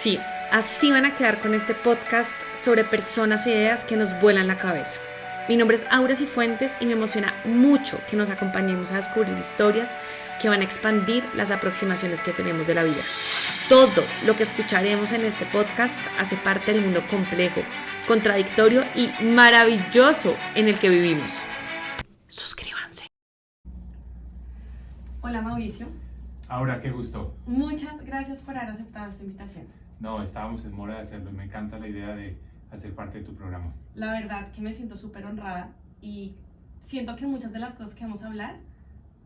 Sí, así van a quedar con este podcast sobre personas e ideas que nos vuelan la cabeza. Mi nombre es Aura Cifuentes y me emociona mucho que nos acompañemos a descubrir historias que van a expandir las aproximaciones que tenemos de la vida. Todo lo que escucharemos en este podcast hace parte del mundo complejo, contradictorio y maravilloso en el que vivimos. Suscríbanse. Hola Mauricio, Aura, qué gusto. muchas gracias por haber aceptado esta invitación. No, estábamos en mora de hacerlo y me encanta la idea de hacer parte de tu programa. La verdad que me siento súper honrada y siento que muchas de las cosas que vamos a hablar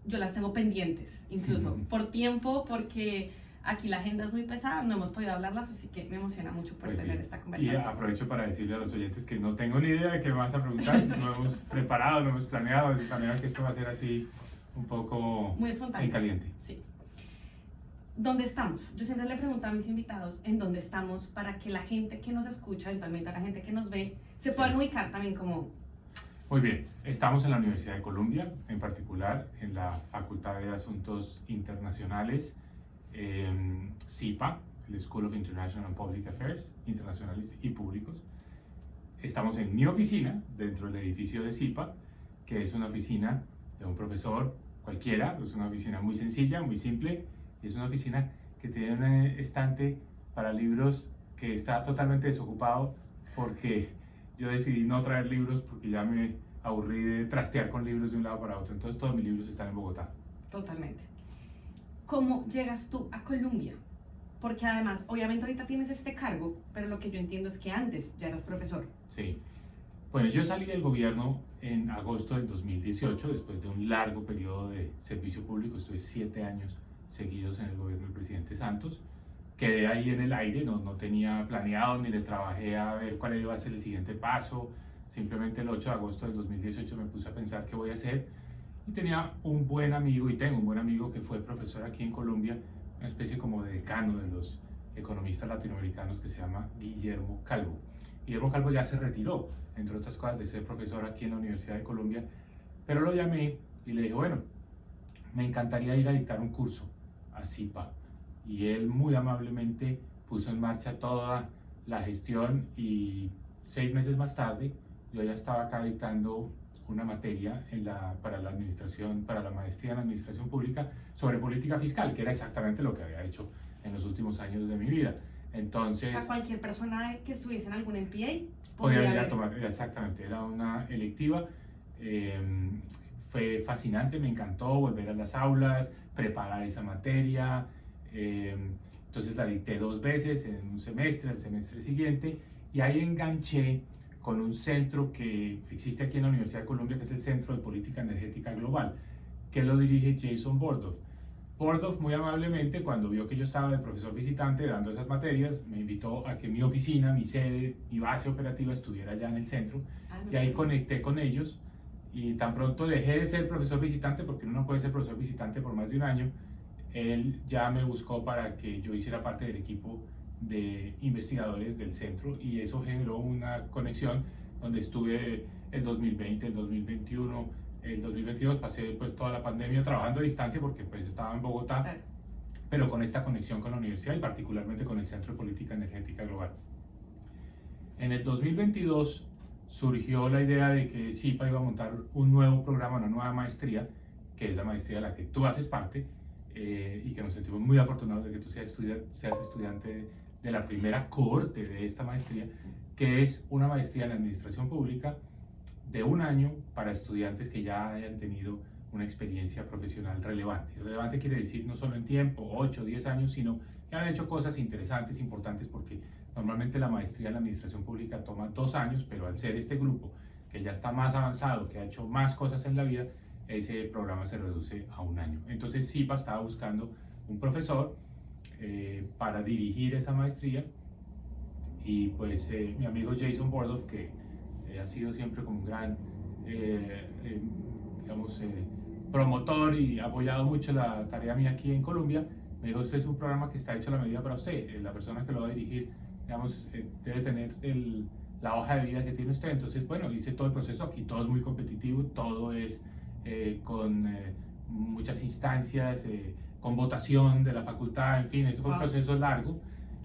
yo las tengo pendientes, incluso por tiempo, porque aquí la agenda es muy pesada, no hemos podido hablarlas, así que me emociona mucho por tener esta Y conversación. aprovecho para decirle a los oyentes que no tengo ni idea de qué me vas a preguntar, no hemos preparado, no hemos planeado, de manera que esto va a ser así un poco Muy espontáneo. en caliente. Sí. ¿Dónde estamos? Yo siempre le pregunto a mis invitados en dónde estamos para que la gente que nos escucha, eventualmente a la gente que nos ve, se puedan ubicar también como... Muy bien, estamos en la Universidad de Columbia, en particular en la Facultad de Asuntos Internacionales, SIPA, el School of International and Public Affairs, internacionales y públicos. Estamos en mi oficina, dentro del edificio de SIPA, que es una oficina de un profesor cualquiera, es una oficina muy sencilla, muy simple, y es una oficina que tiene un estante para libros que está totalmente desocupado porque yo decidí no traer libros porque ya me aburrí de trastear con libros de un lado para otro, entonces todos mis libros están en Bogotá. Totalmente. ¿Cómo llegas tú a Colombia? Porque además, obviamente ahorita tienes este cargo, pero lo que yo entiendo es que antes ya eras profesor. Sí. Bueno, yo salí del gobierno en agosto del 2018, después de un largo periodo de servicio público, estuve 7 años seguidos en el gobierno del presidente Santos. Quedé ahí en el aire, no tenía planeado ni le trabajé a ver cuál iba a ser el siguiente paso. Simplemente el 8 de agosto del 2018 me puse a pensar qué voy a hacer. Y tenía un buen amigo, y tengo un buen amigo que fue profesor aquí en Colombia, una especie como de decano de los economistas latinoamericanos que se llama Guillermo Calvo. Guillermo Calvo ya se retiró, entre otras cosas, de ser profesor aquí en la Universidad de Colombia, pero lo llamé y le dije, bueno, me encantaría ir a dictar un curso a SIPA. Y él muy amablemente puso en marcha toda la gestión y 6 meses más tarde yo ya estaba acá dictando una materia para la administración, para la maestría en administración pública sobre política fiscal, que era exactamente lo que había hecho en los últimos años de mi vida. Entonces, O sea, cualquier persona que estuviese en algún MPA podía ir a haber... tomar, exactamente, era una electiva. Fue fascinante, me encantó volver a las aulas, preparar esa materia. Entonces la dicté 2 veces en un semestre, el semestre siguiente, y ahí enganché con un centro que existe aquí en la Universidad de Columbia, que es el Centro de Política Energética Global, que lo dirige Jason Bordoff. Bordoff muy amablemente, cuando vio que yo estaba de profesor visitante dando esas materias, me invitó a que mi oficina, mi sede, mi base operativa estuviera allá en el centro, y ahí conecté con ellos, y tan pronto dejé de ser profesor visitante, porque uno no puede ser profesor visitante por más de un año, él ya me buscó para que yo hiciera parte del equipo de investigadores del centro, y eso generó una conexión donde estuve el 2020, el 2021, el 2022, pasé pues toda la pandemia trabajando a distancia porque pues estaba en Bogotá, Claro. pero con esta conexión con la universidad y particularmente con el Centro de Política Energética Global. En el 2022 surgió la idea de que SIPA iba a montar un nuevo programa, una nueva maestría, que es la maestría de la que tú haces parte, y que nos sentimos muy afortunados de que tú seas estudiante de la primera cohorte de esta maestría, que es una maestría en administración pública de 1 año para estudiantes que ya hayan tenido una experiencia profesional relevante. Relevante quiere decir no solo en tiempo, 8 o 10 años, sino que han hecho cosas interesantes, importantes, porque normalmente la maestría en administración pública toma 2 años, pero al ser este grupo que ya está más avanzado, que ha hecho más cosas en la vida, ese programa se reduce a 1 año. Entonces SIPA estaba buscando un profesor para dirigir esa maestría, y pues mi amigo Jason Bordoff, que ha sido siempre como un gran digamos, promotor y ha apoyado mucho la tarea mía aquí en Colombia, me dijo, este es un programa que está hecho a la medida para usted, la persona que lo va a dirigir, digamos, debe tener la hoja de vida que tiene usted. Entonces, bueno, hice todo el proceso, aquí todo es muy competitivo, todo es con muchas instancias, con votación de la facultad, en fin, eso fue un proceso largo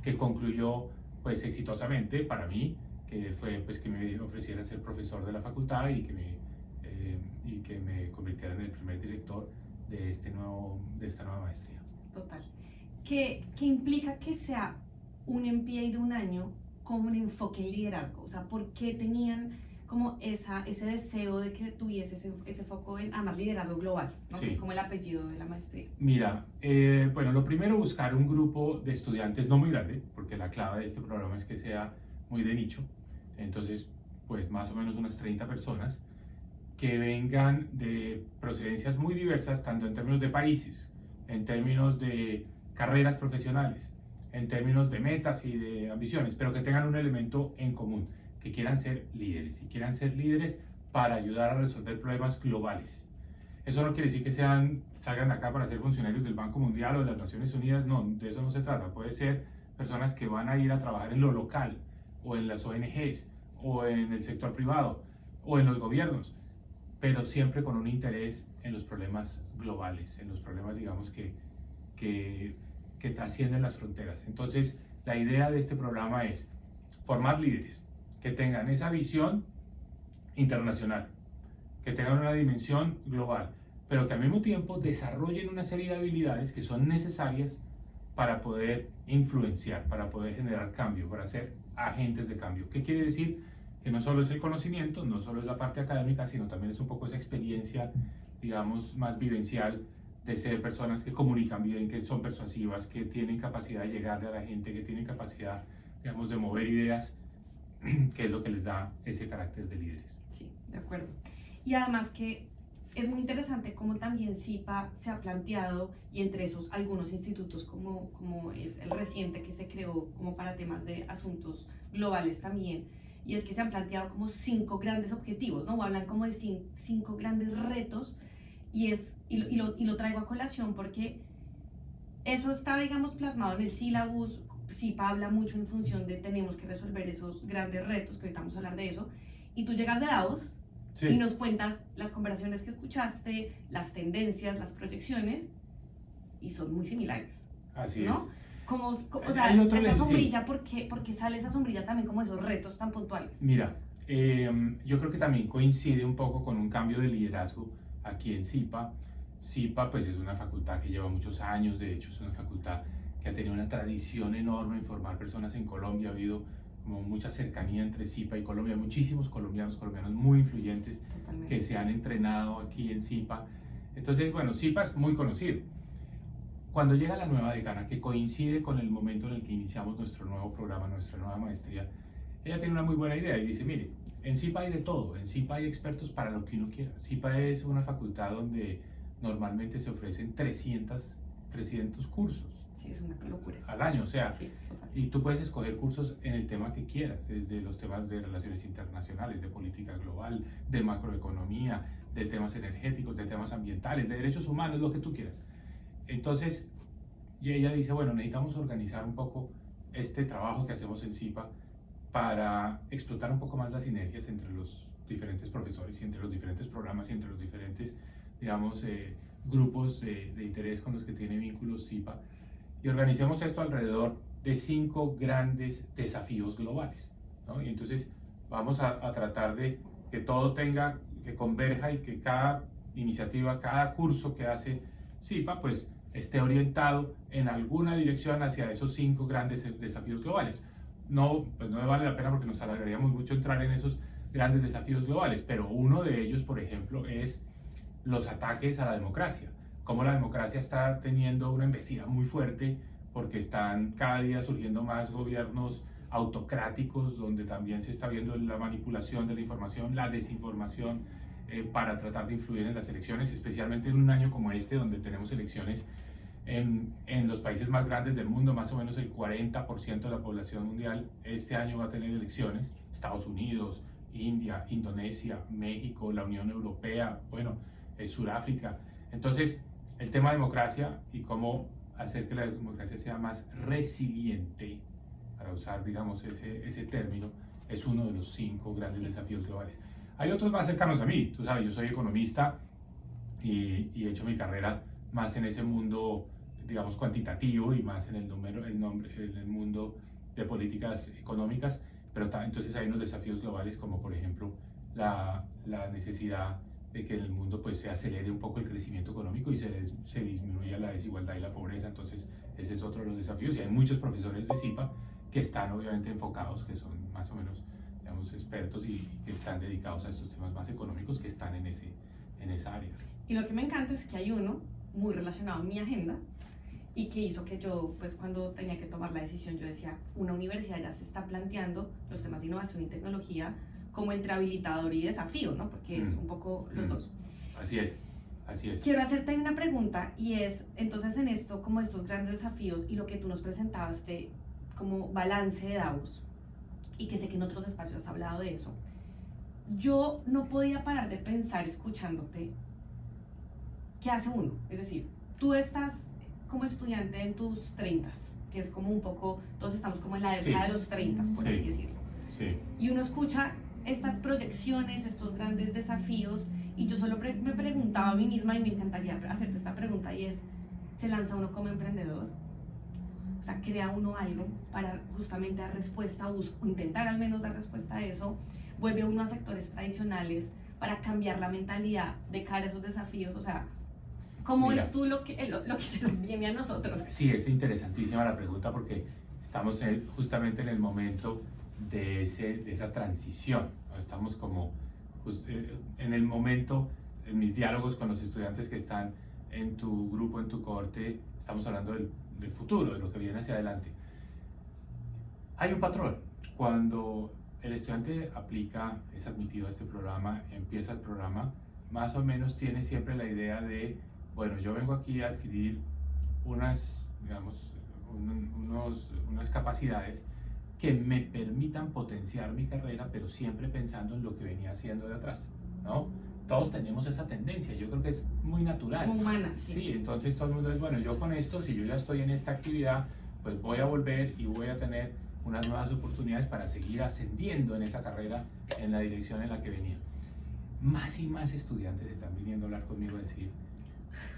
que concluyó pues exitosamente para mí, que fue pues que me ofreciera ser profesor de la facultad y que me convirtiera en el primer director de esta nueva maestría. Total. ¿Qué implica que sea un MPA de un año con un enfoque en liderazgo? O sea, ¿por qué tenían como ese deseo de que tuviese ese foco en, además, liderazgo global, ¿no? Sí. Que es como el apellido de la maestría. Mira, bueno, lo primero, buscar un grupo de estudiantes no muy grande, porque la clave de este programa es que sea muy de nicho. Entonces, pues más o menos unas 30 personas que vengan de procedencias muy diversas, tanto en términos de países, en términos de carreras profesionales, en términos de metas y de ambiciones, pero que tengan un elemento en común, que quieran ser líderes, y quieran ser líderes para ayudar a resolver problemas globales. Eso no quiere decir que salgan de acá para ser funcionarios del Banco Mundial o de las Naciones Unidas, no, de eso no se trata. Puede ser personas que van a ir a trabajar en lo local, o en las ONGs, o en el sector privado, o en los gobiernos, pero siempre con un interés en los problemas globales, en los problemas, digamos, que trascienden las fronteras. Entonces, la idea de este programa es formar líderes que tengan esa visión internacional, que tengan una dimensión global, pero que al mismo tiempo desarrollen una serie de habilidades que son necesarias para poder influenciar, para poder generar cambio, para ser agentes de cambio. ¿Qué quiere decir? Que no solo es el conocimiento, no solo es la parte académica, sino también es un poco esa experiencia, digamos, más vivencial de ser personas que comunican bien, que son persuasivas, que tienen capacidad de llegarle a la gente, que tienen capacidad, digamos, de mover ideas, que es lo que les da ese carácter de líderes. Sí, de acuerdo. Y además que es muy interesante cómo también CIPA se ha planteado, y entre esos algunos institutos como es el reciente que se creó como para temas de asuntos globales también, y es que se han planteado como 5 grandes objetivos, ¿no? O hablan como de 5 grandes retos, y lo traigo a colación porque eso está, digamos, plasmado en el sílabus. CIPA habla mucho en función de tenemos que resolver esos grandes retos, que ahorita vamos a hablar de eso, y tú llegas de Davos. Sí. Y nos cuentas las conversaciones que escuchaste, las tendencias, las proyecciones, y son muy similares. Así ¿no? es. O sea, esa sombrilla, sí. ¿por qué sale esa sombrilla también como esos retos tan puntuales? Mira, yo creo que también coincide un poco con un cambio de liderazgo aquí en CIPA. CIPA pues es una facultad que lleva muchos años, de hecho es una facultad que ha tenido una tradición enorme en formar personas en Colombia, ha habido como mucha cercanía entre CIPA y Colombia, muchísimos colombianos muy influyentes. Totalmente. Que se han entrenado aquí en CIPA. Entonces, bueno, CIPA es muy conocido. Cuando llega la nueva decana, que coincide con el momento en el que iniciamos nuestro nuevo programa, nuestra nueva maestría, ella tiene una muy buena idea y dice, mire, en CIPA hay de todo, en CIPA hay expertos para lo que uno quiera. CIPA es una facultad donde normalmente se ofrecen 300 cursos. Sí, es una locura. Al año, o sea, sí, y tú puedes escoger cursos en el tema que quieras, desde los temas de relaciones internacionales, de política global, de macroeconomía, de temas energéticos, de temas ambientales, de derechos humanos, lo que tú quieras. Entonces, y ella dice, bueno, necesitamos organizar un poco este trabajo que hacemos en CIPA para explotar un poco más las sinergias entre los diferentes profesores y entre los diferentes programas y entre los diferentes, digamos, grupos de interés con los que tiene vínculos CIPA. Y organicemos esto alrededor de 5 grandes desafíos globales, ¿no? Y entonces vamos a tratar de que todo que converja y que cada iniciativa, cada curso que hace CIPA, pues esté orientado en alguna dirección hacia esos 5 grandes desafíos globales. No, pues no me vale la pena porque nos alargaríamos mucho entrar en esos grandes desafíos globales, pero uno de ellos, por ejemplo, es los ataques a la democracia. Cómo la democracia está teniendo una embestida muy fuerte porque están cada día surgiendo más gobiernos autocráticos donde también se está viendo la manipulación de la información, la desinformación para tratar de influir en las elecciones, especialmente en un año como este donde tenemos elecciones en los países más grandes del mundo. Más o menos el 40% de la población mundial este año va a tener elecciones. Estados Unidos, India, Indonesia, México, la Unión Europea, bueno, Sudáfrica. Entonces, el tema de democracia y cómo hacer que la democracia sea más resiliente, para usar, digamos, ese término, es uno de los 5 grandes desafíos globales. Hay otros más cercanos a mí, tú sabes, yo soy economista y he hecho mi carrera más en ese mundo digamos, cuantitativo y más en el mundo de políticas económicas, pero entonces hay unos desafíos globales como por ejemplo la necesidad de que en el mundo pues se acelere un poco el crecimiento económico y se disminuya la desigualdad y la pobreza. Entonces ese es otro de los desafíos, y hay muchos profesores de CIPA que están obviamente enfocados, que son más o menos, digamos, expertos y que están dedicados a estos temas más económicos, que están en esa área. Y lo que me encanta es que hay uno muy relacionado a mi agenda y que hizo que yo, pues cuando tenía que tomar la decisión, yo decía, una universidad ya se está planteando los temas de innovación y tecnología como entre habilitador y desafío, ¿no? Porque es un poco los dos. Así es. Quiero hacerte una pregunta, y es, entonces en esto, como estos grandes desafíos y lo que tú nos presentabas de como balance de Davos, y que sé que en otros espacios has hablado de eso, yo no podía parar de pensar escuchándote, ¿qué hace uno? Es decir, tú estás como estudiante en tus 30s, que es como un poco, todos estamos como en la época de los 30s, por así decirlo. Sí. Y uno escucha estas proyecciones, estos grandes desafíos, y yo solo me preguntaba a mí misma, y me encantaría hacerte esta pregunta, y es, ¿se lanza uno como emprendedor? O sea, ¿crea uno algo para justamente dar respuesta, o intentar al menos dar respuesta a eso? ¿Vuelve uno a sectores tradicionales para cambiar la mentalidad de cara a esos desafíos? O sea, ¿cómo ves tú lo que se nos viene a nosotros? Sí, es interesantísima la pregunta, porque estamos justamente en el momento de esa transición, ¿no? Estamos como en el momento, en mis diálogos con los estudiantes que están en tu grupo, en tu cohorte, estamos hablando del futuro, de lo que viene hacia adelante. Hay un patrón. Cuando el estudiante aplica, es admitido a este programa, empieza el programa, más o menos tiene siempre la idea de, bueno, yo vengo aquí a adquirir unas capacidades que me permitan potenciar mi carrera, pero siempre pensando en lo que venía haciendo de atrás, ¿no? Todos tenemos esa tendencia, yo creo que es muy natural. Humana, sí. Sí, entonces todo el mundo es, bueno, yo con esto, si yo ya estoy en esta actividad, pues voy a volver y voy a tener unas nuevas oportunidades para seguir ascendiendo en esa carrera en la dirección en la que venía. Más y más estudiantes están viniendo a hablar conmigo a decir,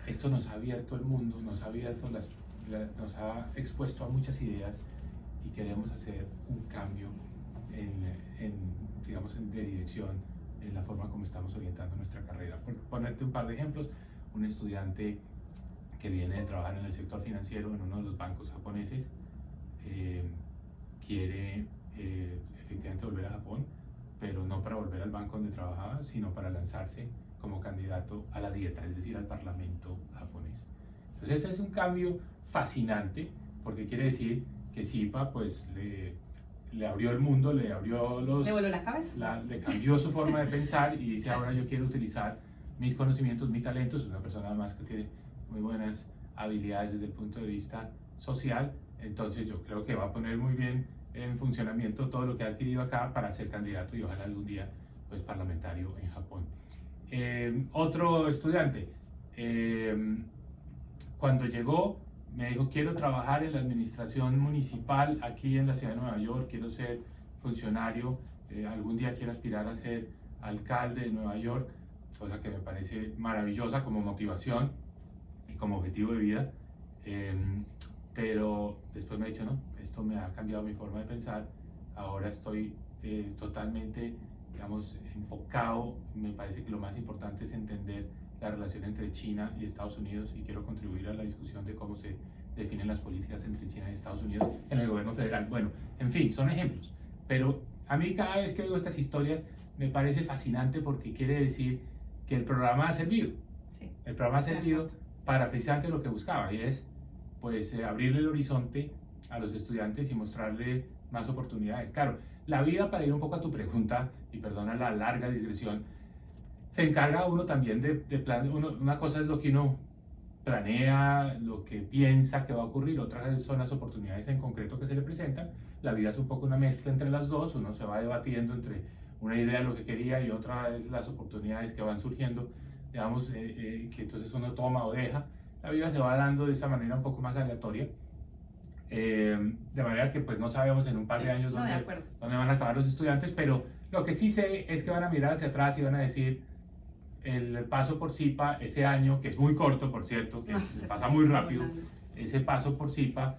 esto nos ha abierto el mundo, nos ha expuesto a muchas ideas, y queremos hacer un cambio de dirección en la forma como estamos orientando nuestra carrera. Por ponerte un par de ejemplos, un estudiante que viene de trabajar en el sector financiero en uno de los bancos japoneses quiere efectivamente volver a Japón, pero no para volver al banco donde trabajaba, sino para lanzarse como candidato a la dieta, es decir, al parlamento japonés. Entonces ese es un cambio fascinante, porque quiere decir que CIPA pues le abrió el mundo, le voló la cabeza. Le cambió su forma de pensar y dice, ahora yo quiero utilizar mis conocimientos, mi talento. Es una persona además que tiene muy buenas habilidades desde el punto de vista social, entonces yo creo que va a poner muy bien en funcionamiento todo lo que ha adquirido acá para ser candidato y ojalá algún día pues parlamentario en Japón. Otro estudiante, cuando llegó, me dijo, quiero trabajar en la administración municipal aquí en la ciudad de Nueva York, quiero ser funcionario, algún día quiero aspirar a ser alcalde de Nueva York, cosa que me parece maravillosa como motivación y como objetivo de vida, pero después me ha dicho, no, esto me ha cambiado mi forma de pensar, ahora estoy totalmente, digamos, enfocado, me parece que lo más importante es entender la relación entre China y Estados Unidos, y quiero contribuir a la discusión de cómo se definen las políticas entre China y Estados Unidos en el gobierno federal. Bueno, en fin, son ejemplos, pero a mí cada vez que oigo estas historias me parece fascinante, porque quiere decir que el programa ha servido. Sí. El programa ha servido para precisamente lo que buscaba, y es pues abrirle el horizonte a los estudiantes y mostrarle más oportunidades. Claro, la vida, para ir un poco a tu pregunta, y perdona la larga digresión, se encarga uno también de una cosa es lo que uno planea, lo que piensa que va a ocurrir, otras son las oportunidades en concreto que se le presentan. La vida es un poco una mezcla entre las dos, uno se va debatiendo entre una idea de lo que quería y otra es las oportunidades que van surgiendo, digamos, que entonces uno toma o deja. La vida se va dando de esa manera un poco más aleatoria, de manera que pues no sabemos en un par de años dónde van a acabar los estudiantes, pero lo que sí sé es que van a mirar hacia atrás y van a decir, el paso por CIPA ese año, que es muy corto, por cierto, que se pasa muy rápido, ese paso por SIPA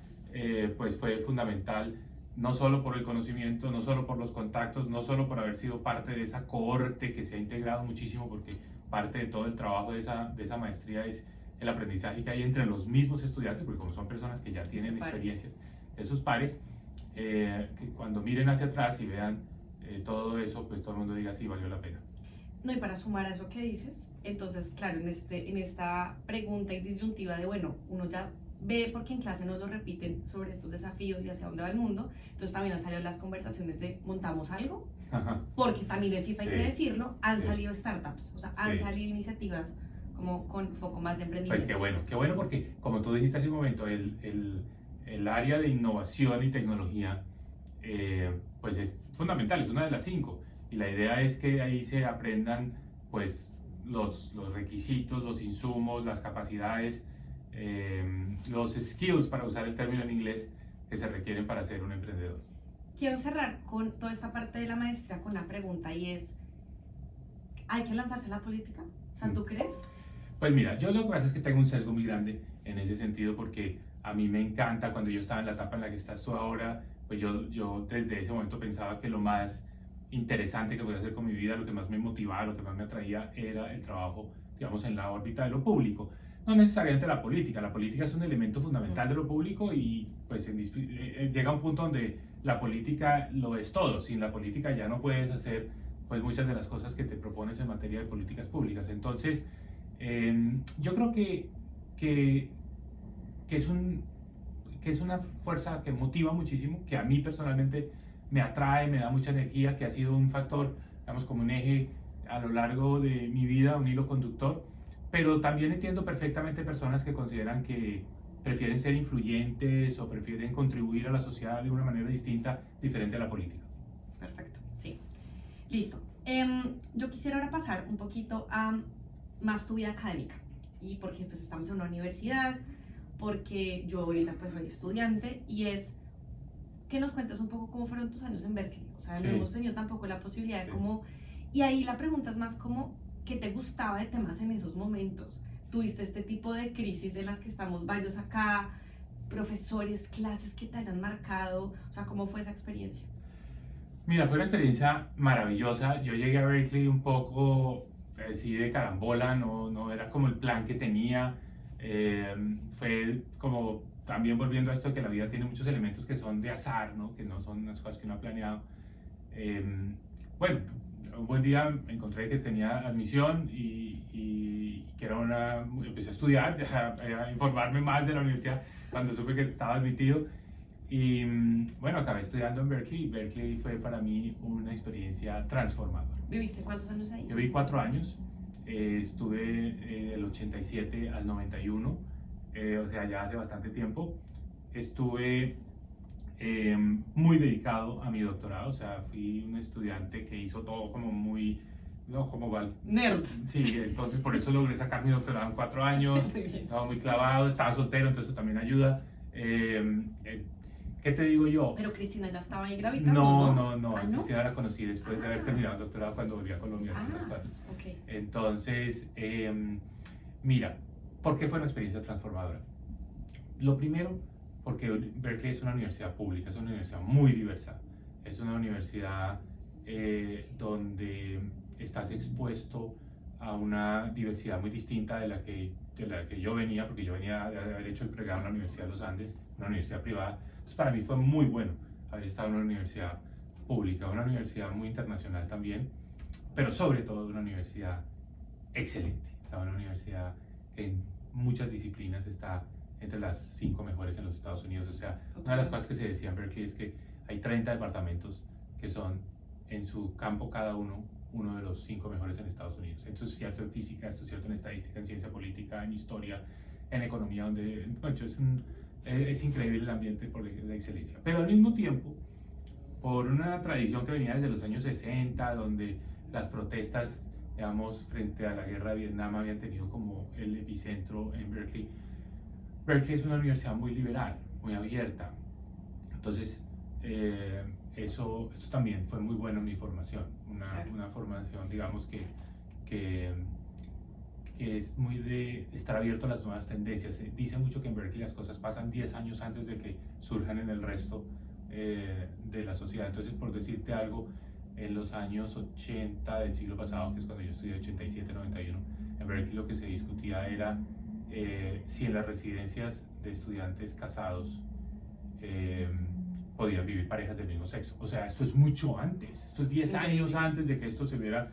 pues fue fundamental, no solo por el conocimiento, no solo por los contactos, no solo por haber sido parte de esa cohorte que se ha integrado muchísimo, porque parte de todo el trabajo de esa maestría es el aprendizaje que hay entre los mismos estudiantes, porque como son personas que ya tienen experiencias de sus pares, que cuando miren hacia atrás y vean todo eso, pues todo el mundo diga sí, valió la pena. No, y para sumar a eso que dices, entonces, claro, en esta pregunta y disyuntiva de, bueno, uno ya ve porque en clase nos lo repiten sobre estos desafíos y hacia dónde va el mundo, entonces también han salido las conversaciones de montamos algo, porque también es hay que decirlo, han salido startups, o sea, han salido iniciativas como con foco más de emprendimiento. Pues qué bueno porque como tú dijiste hace un momento, el área de innovación y tecnología pues es fundamental, es una de las 5, y la idea es que ahí se aprendan pues los requisitos, los insumos, las capacidades, los skills, para usar el término en inglés, que se requieren para ser un emprendedor. Quiero cerrar con toda esta parte de la maestría con una pregunta, y es, ¿hay que lanzarse a la política? O sea, ¿tú crees? Pues mira, yo lo que pasa es que tengo un sesgo muy grande en ese sentido, porque a mí me encanta, cuando yo estaba en la etapa en la que estás tú ahora, pues yo desde ese momento pensaba que lo más interesante que podía hacer con mi vida, lo que más me motivaba, lo que más me atraía era el trabajo, digamos, en la órbita de lo público. No necesariamente la política es un elemento fundamental de lo público y pues llega un punto donde la política lo es todo. Sin la política ya no puedes hacer pues muchas de las cosas que te propones en materia de políticas públicas. Entonces, yo creo que es una fuerza que motiva muchísimo, que a mí personalmente me atrae, me da mucha energía, que ha sido un factor, digamos, como un eje a lo largo de mi vida, un hilo conductor, pero también entiendo perfectamente personas que consideran que prefieren ser influyentes o prefieren contribuir a la sociedad de una manera distinta, diferente a la política. Perfecto, sí. Listo. Yo quisiera ahora pasar un poquito a más tu vida académica, y porque pues estamos en una universidad, porque yo ahorita pues soy estudiante, y es que nos cuentes un poco cómo fueron tus años en Berkeley. O sea, no hemos tenido tampoco la posibilidad de cómo, y ahí la pregunta es más como, ¿qué te gustaba de temas en esos momentos? ¿Tuviste este tipo de crisis de las que estamos varios acá, profesores, clases que te hayan marcado? O sea, ¿cómo fue esa experiencia? Mira, fue una experiencia maravillosa. Yo llegué a Berkeley un poco así de carambola, no era como el plan que tenía. Fue como también volviendo a esto, que la vida tiene muchos elementos que son de azar, ¿no? Que no son unas cosas que uno ha planeado. Bueno, un buen día me encontré que tenía admisión y que era empecé a estudiar, a informarme más de la universidad cuando supe que estaba admitido. Y bueno, acabé estudiando en Berkeley. Berkeley fue para mí una experiencia transformadora. ¿Viviste cuántos años ahí? Yo viví 4 años. Estuve del 87 al 91, o sea, ya hace bastante tiempo. Estuve muy dedicado a mi doctorado, o sea, fui un estudiante que hizo todo como muy, no, como nerd. Sí, entonces por eso logré sacar mi doctorado en 4 años. Estaba muy clavado, estaba soltero, entonces eso también ayuda. ¿Qué te digo yo? Pero Cristina ya estaba ahí gravitando, No. ¿Ah, no? Cristina la conocí después de haber terminado el doctorado, cuando volví a Colombia. Okay. Entonces, mira, ¿por qué fue una experiencia transformadora? Lo primero, porque Berkeley es una universidad pública, es una universidad muy diversa. Es una universidad donde estás expuesto a una diversidad muy distinta de la que yo venía, porque yo venía de haber hecho el pregrado en la Universidad de los Andes, una universidad privada. Entonces, para mí fue muy bueno haber estado en una universidad pública, una universidad muy internacional también, pero sobre todo una universidad excelente, o sea, una universidad que en muchas disciplinas está entre las 5 mejores en los Estados Unidos. O sea, una de las cosas que se decía en Berkeley es que hay 30 departamentos que son en su campo cada uno de los 5 mejores en Estados Unidos. Esto es cierto en física, esto es cierto en estadística, en ciencia política, en historia, en economía, donde bueno, es increíble el ambiente por la excelencia. Pero al mismo tiempo, por una tradición que venía desde los años 60, donde las protestas, digamos, frente a la guerra de Vietnam habían tenido como el epicentro en Berkeley. Berkeley es una universidad muy liberal, muy abierta. Entonces, eso también fue muy bueno en mi formación. Una formación, digamos, que que es muy de estar abierto a las nuevas tendencias. Se dice mucho que en Berkeley las cosas pasan 10 años antes de que surjan en el resto de la sociedad. Entonces, por decirte algo, en los años 80 del siglo pasado, que es cuando yo estudié, 87, 91, en Berkeley lo que se discutía era si en las residencias de estudiantes casados podían vivir parejas del mismo sexo. O sea, esto es mucho antes, esto es 10 años antes de que esto se hubiera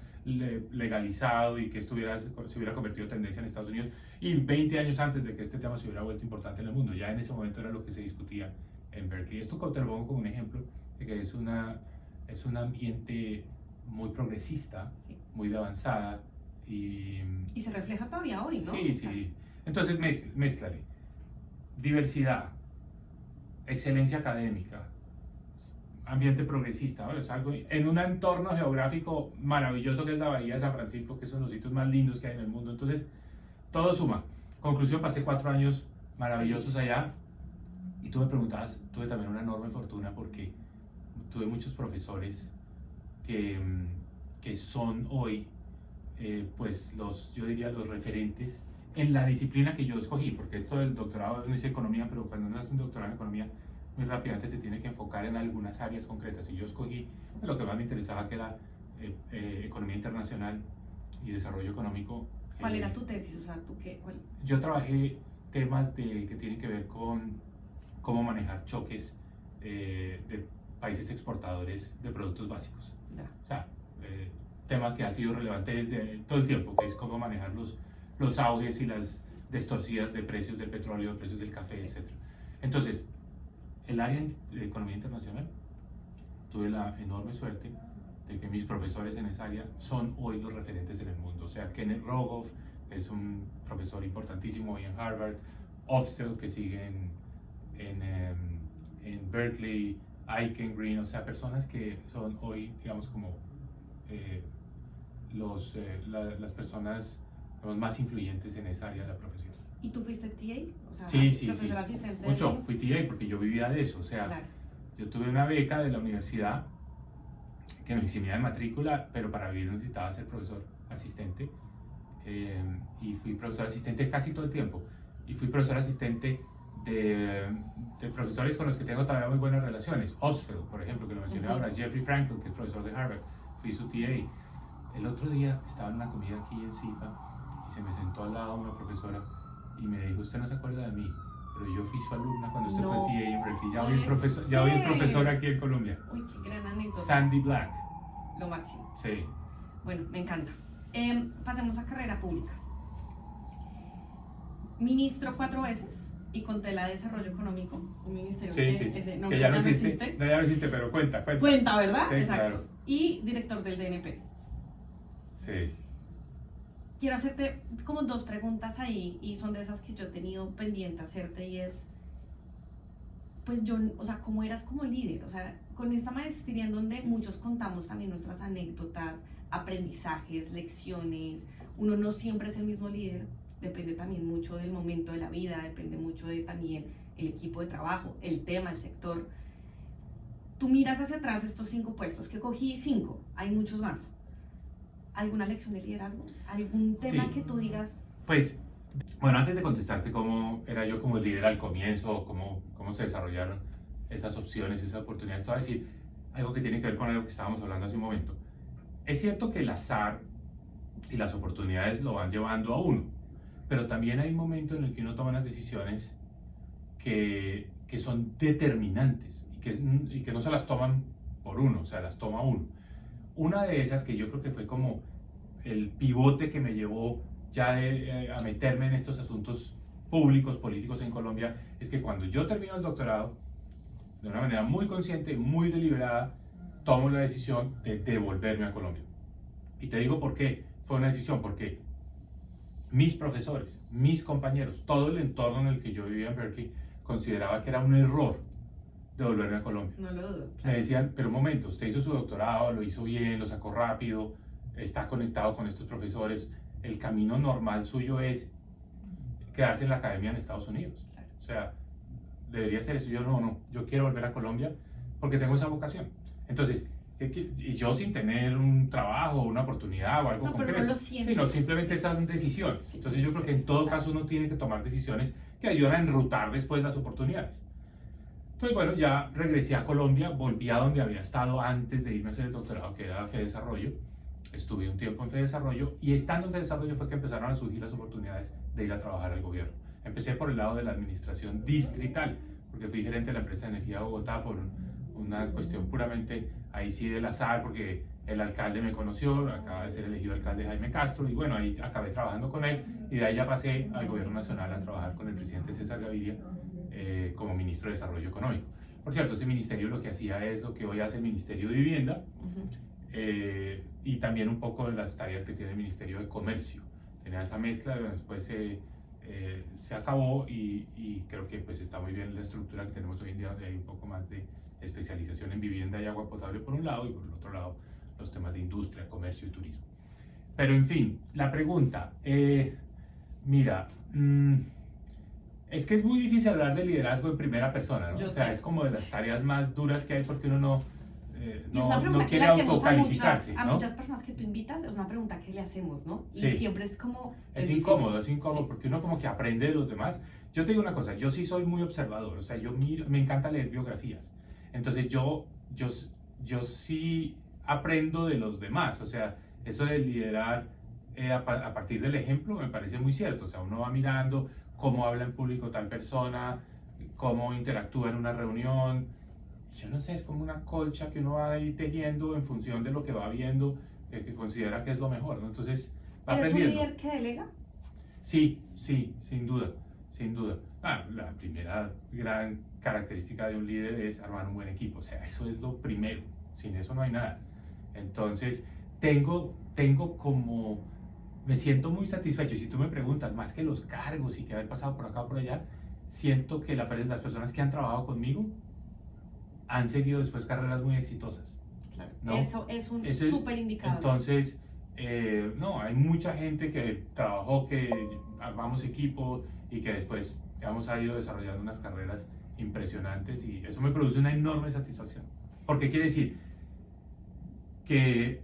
legalizado y que esto se hubiera convertido en tendencia en Estados Unidos, y 20 años antes de que este tema se hubiera vuelto importante en el mundo. Ya en ese momento era lo que se discutía en Berkeley. Esto te lo pongo como un ejemplo de que es un ambiente muy progresista, Sí. muy de avanzada y se refleja todavía hoy, ¿no? sí, sí. Entonces mézclale diversidad, excelencia académica, ambiente progresista, ¿no? Es algo en un entorno geográfico maravilloso que es la Bahía de San Francisco, que es uno de los sitios más lindos que hay en el mundo. Entonces, todo suma. Conclusión, pasé 4 años maravillosos allá, y tú me preguntabas, tuve también una enorme fortuna porque tuve muchos profesores que son hoy, pues yo diría los referentes en la disciplina que yo escogí, porque esto del doctorado no es economía, pero cuando uno hace un doctorado en economía, muy rápidamente se tiene que enfocar en algunas áreas concretas, y yo escogí lo que más me interesaba, que era economía internacional y desarrollo económico. ¿Cuál era tu tesis? O sea, ¿tú qué? ¿Cuál? Yo trabajé temas que tienen que ver con cómo manejar choques de países exportadores de productos básicos. Ya. O sea, tema que ha sido relevante desde todo el tiempo, que es cómo manejar los auges y las distorsiones de precios del petróleo, de precios del café, etc. Entonces, el área de economía internacional, tuve la enorme suerte de que mis profesores en esa área son hoy los referentes en el mundo. O sea, Kenneth Rogoff es un profesor importantísimo hoy en Harvard, Hofstede, que sigue en Berkeley, Aiken Green, o sea, personas que son hoy, digamos, como las personas más influyentes en esa área de la profesión. ¿Y tú fuiste TA? O sea, Sí, profesor asistente. Mucho, fui TA porque yo vivía de eso. O sea, Claro. yo tuve una beca de la universidad que me eximía de matrícula, pero para vivir necesitaba ser profesor asistente. Y fui profesor asistente casi todo el tiempo. Y fui profesor asistente de profesores con los que tengo todavía muy buenas relaciones. Hofstede, por ejemplo, que lo mencioné ahora, Jeffrey Frankel, que es profesor de Harvard, fui su TA. El otro día estaba en una comida aquí en SIPA y se me sentó al lado una profesora y me dijo: usted no se acuerda de mí, pero yo fui su alumna cuando usted fue TA en Berkeley. Ya hoy es profesor aquí en Colombia. Uy, qué gran anécdota. Sandy Black. Lo máximo. Sí. Bueno, me encanta. Pasemos a carrera pública. Ministro 4 veces y con tela de desarrollo económico, un ministerio Sí, sí. ese Que ya no existe. No, ya no existe, pero cuenta. Cuenta, ¿verdad? Sí, exacto. claro. Y director del DNP. Sí. Quiero hacerte como 2 preguntas ahí, y son de esas que yo he tenido pendiente hacerte, y es, pues yo, o sea, ¿cómo eras como líder? O sea, con esta maestría en donde muchos contamos también nuestras anécdotas, aprendizajes, lecciones, uno no siempre es el mismo líder, depende también mucho del momento de la vida, depende mucho de también el equipo de trabajo, el tema, el sector. Tú miras hacia atrás estos 5 puestos, que cogí 5, hay muchos más. ¿Alguna lección de liderazgo? ¿Algún tema Sí. que tú digas? Pues, bueno, antes de contestarte cómo era yo como líder al comienzo, cómo se desarrollaron esas opciones, esas oportunidades, te voy a decir algo que tiene que ver con algo que estábamos hablando hace un momento. Es cierto que el azar y las oportunidades lo van llevando a uno, pero también hay un momento en el que uno toma unas decisiones que son determinantes y que no se las toman por uno, o sea, las toma uno. Una de esas, que yo creo que fue como el pivote que me llevó ya a meterme en estos asuntos públicos, políticos en Colombia, es que cuando yo termino el doctorado, de una manera muy consciente, muy deliberada, tomo la decisión de devolverme a Colombia. Y te digo por qué fue una decisión, porque mis profesores, mis compañeros, todo el entorno en el que yo vivía en Berkeley, consideraba que era un error devolverme a Colombia. No lo dudo. Me decían: pero un momento, usted hizo su doctorado, lo hizo bien, lo sacó rápido, está conectado con estos profesores, el camino normal suyo es quedarse en la academia en Estados Unidos. O sea, debería ser eso. Yo no, yo quiero volver a Colombia porque tengo esa vocación. Entonces, Y yo sin tener un trabajo, una oportunidad o algo No, pero concreto, no lo sientes. sino simplemente esas decisiones. Sí, Entonces yo creo que en todo claro. caso uno tiene que tomar decisiones que ayudan a enrutar después las oportunidades. Entonces, bueno, ya regresé a Colombia, volví a donde había estado antes de irme a hacer el doctorado, que era FEDesarrollo. Estuve un tiempo en FEDesarrollo y estando en FEDesarrollo fue que empezaron a surgir las oportunidades de ir a trabajar al gobierno. Empecé por el lado de la administración distrital, porque fui gerente de la empresa de energía de Bogotá por una cuestión puramente ahí sí del azar, porque el alcalde me conoció, acaba de ser elegido alcalde Jaime Castro, y bueno, ahí acabé trabajando con él, y de ahí ya pasé al gobierno nacional a trabajar con el presidente César Gaviria como ministro de Desarrollo Económico. Por cierto, ese ministerio lo que hacía es lo que hoy hace el Ministerio de Vivienda, y también un poco de las tareas que tiene el Ministerio de Comercio. Tenía esa mezcla, después se acabó y creo que pues está muy bien la estructura que tenemos hoy en día, donde hay un poco más de especialización en vivienda y agua potable por un lado, y por el otro lado los temas de industria, comercio y turismo. Pero en fin, la pregunta, mira, es que es muy difícil hablar de liderazgo en primera persona, ¿no? Yo O sea, sé. es como de las tareas más duras que hay porque uno Y es una pregunta que quiere le hacemos autocalificarse, a ¿no? muchas personas que tú invitas, es una pregunta que le hacemos, ¿no? Y Sí. siempre es como... Es difícil. incómodo sí. Sí. Porque uno como que aprende de los demás. Yo te digo una cosa, yo sí soy muy observador, o sea, me encanta leer biografías. Entonces yo sí aprendo de los demás, o sea, eso de liderar a partir del ejemplo me parece muy cierto. O sea, uno va mirando cómo habla en público tal persona, cómo interactúa en una reunión. Yo no sé, es como una colcha que uno va ahí tejiendo en función de lo que va viendo, que considera que es lo mejor, ¿no? Entonces va ¿Eres un aprendiendo. líder que delega? Sí, sin duda, sin duda. La primera gran característica de un líder es armar un buen equipo, o sea, eso es lo primero, sin eso no hay nada. Entonces, me siento muy satisfecho. Si tú me preguntas, más que los cargos y que haber pasado por acá o por allá, siento que las personas que han trabajado conmigo han seguido después carreras muy exitosas. Claro. ¿No? Eso es un súper indicador. Entonces, no, hay mucha gente que trabajó, que armamos equipo y que después hemos ido desarrollando unas carreras impresionantes, y eso me produce una enorme satisfacción. Porque quiere decir que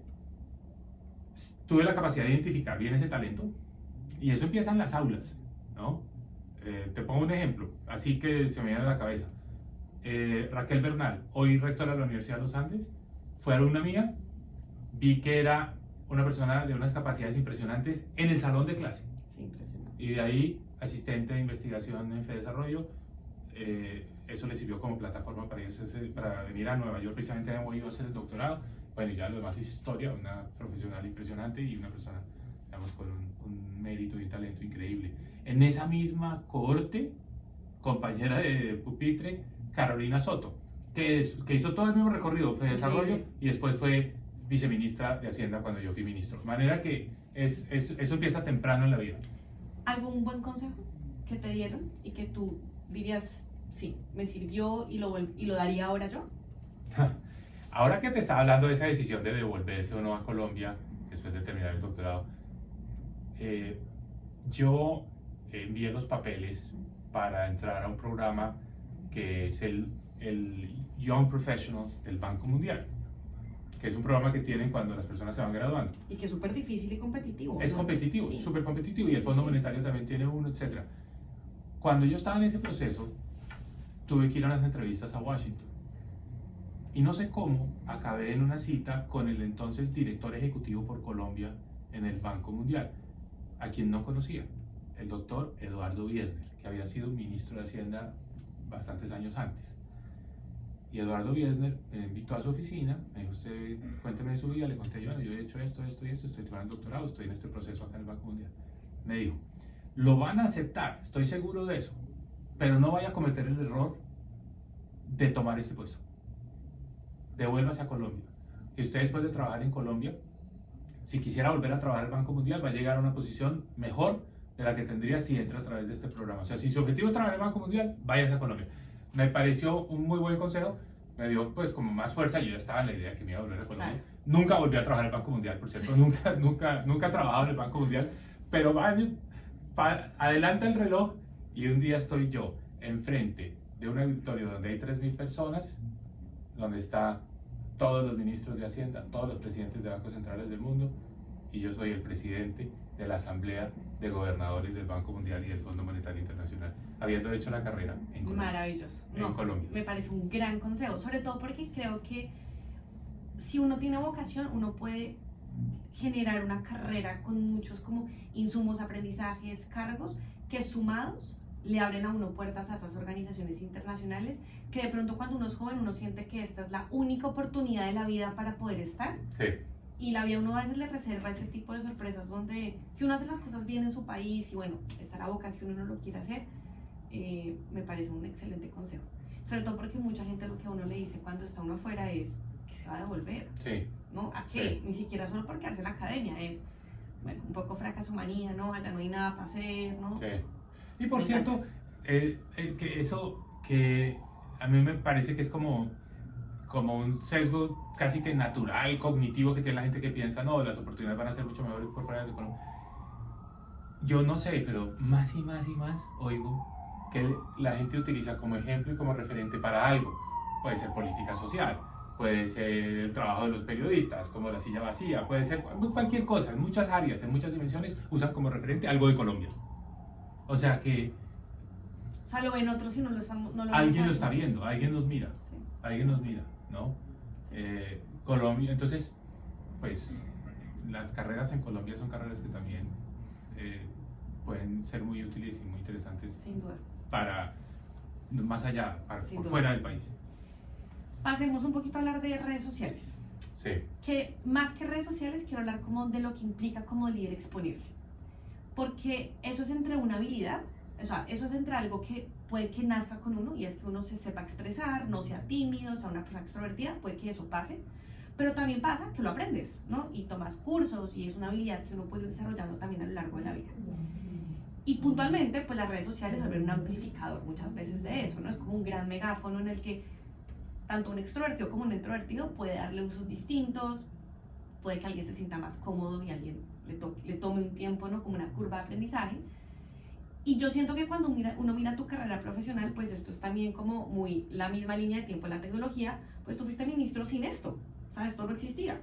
tuve la capacidad de identificar bien ese talento, y eso empieza en las aulas, ¿no? Te pongo un ejemplo, así que se me viene a la cabeza. Raquel Bernal, hoy rectora de la Universidad de los Andes, fue alumna mía, vi que era una persona de unas capacidades impresionantes en el salón de clase. Sí, impresionante. Y de ahí, asistente de investigación en FEDesarrollo, eso le sirvió como plataforma para venir a Nueva York. Precisamente habíamos ido a hacer el doctorado. Bueno, y ya lo demás es historia, una profesional impresionante y una persona, digamos, con un mérito y un talento increíble. En esa misma cohorte, compañera de pupitre, Carolina Soto, que hizo todo el mismo recorrido, FEDesarrollo, y después fue viceministra de Hacienda cuando yo fui ministro. De manera que eso empieza temprano en la vida. ¿Algún buen consejo que te dieron y que tú dirías, sí, me sirvió y lo daría ahora yo? Ahora que te estaba hablando de esa decisión de devolverse o no a Colombia después de terminar el doctorado, yo envié los papeles para entrar a un programa que es el Young Professionals del Banco Mundial, que es un programa que tienen cuando las personas se van graduando. Y que es súper difícil y competitivo. Es ¿no? competitivo, Sí. es súper competitivo, y el Fondo Monetario también tiene uno, etc. Cuando yo estaba en ese proceso, tuve que ir a unas entrevistas a Washington. Y no sé cómo, acabé en una cita con el entonces director ejecutivo por Colombia en el Banco Mundial, a quien no conocía, el doctor Eduardo Biesner, que había sido ministro de Hacienda bastantes años antes. Y Eduardo Biesner me invitó a su oficina, me dijo: usted, cuénteme de su vida. Le conté yo he hecho esto, estoy estudiando doctorado, estoy en este proceso acá en el Banco Mundial. Me dijo: lo van a aceptar, estoy seguro de eso, pero no vaya a cometer el error de tomar este puesto. Devuélvase a Colombia. Que usted, después de trabajar en Colombia, si quisiera volver a trabajar en el Banco Mundial, va a llegar a una posición mejor de la que tendría si entra a través de este programa. O sea, si su objetivo es trabajar en el Banco Mundial, váyase a Colombia. Me pareció un muy buen consejo, me dio pues como más fuerza. Yo ya estaba en la idea de que me iba a volver a Colombia. Claro. Nunca volví a trabajar en el Banco Mundial, por cierto, nunca he trabajado en el Banco Mundial, pero adelanta el reloj, y un día estoy yo enfrente de un auditorio donde hay 3.000 personas, donde está todos los ministros de Hacienda, todos los presidentes de bancos centrales del mundo, y yo soy el presidente de la Asamblea de Gobernadores del Banco Mundial y del Fondo Monetario Internacional, habiendo hecho la carrera en Colombia. Maravilloso. En Colombia. Me parece un gran consejo, sobre todo porque creo que si uno tiene vocación, uno puede generar una carrera con muchos como insumos, aprendizajes, cargos que sumados le abren a uno puertas a esas organizaciones internacionales que de pronto cuando uno es joven uno siente que esta es la única oportunidad de la vida para poder estar. Sí. Y la vida uno a veces le reserva ese tipo de sorpresas donde si uno hace las cosas bien en su país y bueno, está la vocación uno lo quiere hacer, me parece un excelente consejo. Sobre todo porque mucha gente lo que a uno le dice cuando está uno afuera es que se va a devolver. Sí. ¿No? ¿A qué? Sí. Ni siquiera solo por quedarse en la academia, es bueno, un poco fracasomanía, ¿no? Allá no hay nada para hacer, ¿no? Sí. Y por cierto, que eso que a mí me parece que es como un sesgo casi que natural, cognitivo que tiene la gente que piensa, no, las oportunidades van a ser mucho mejores por fuera de Colombia. Yo no sé, pero más y más y más oigo que la gente utiliza como ejemplo y como referente para algo. Puede ser política social, puede ser el trabajo de los periodistas, como la silla vacía, puede ser cualquier cosa, en muchas áreas, en muchas dimensiones, usan como referente algo de Colombia. O sea que O sea, lo ven otros y no lo estamos... No lo alguien lo vemos está nosotros. viendo, alguien nos mira, Sí. alguien nos mira, ¿no? Colombia, entonces, pues, las carreras en Colombia son carreras que también pueden ser muy útiles y muy interesantes Sin duda. para, más allá, Sin por duda. fuera del país. Pasemos un poquito a hablar de redes sociales. Sí, Que más que redes sociales quiero hablar como de lo que implica como líder exponerse. Porque eso es entre una habilidad, o sea, eso es entre algo que puede que nazca con uno y es que uno se sepa expresar, no sea tímido, sea una persona extrovertida, puede que eso pase, pero también pasa que lo aprendes, ¿no? Y tomas cursos y es una habilidad que uno puede ir desarrollando también a lo largo de la vida. Y puntualmente, pues las redes sociales se vuelven un amplificador muchas veces de eso, ¿no? Es como un gran megáfono en el que tanto un extrovertido como un introvertido puede darle usos distintos, puede que alguien se sienta más cómodo y alguien le tome un tiempo, ¿no? Como una curva de aprendizaje. Y yo siento que cuando uno mira tu carrera profesional, pues esto es también como muy la misma línea de tiempo en la tecnología, pues tú fuiste ministro sin esto, o sea, esto no existía.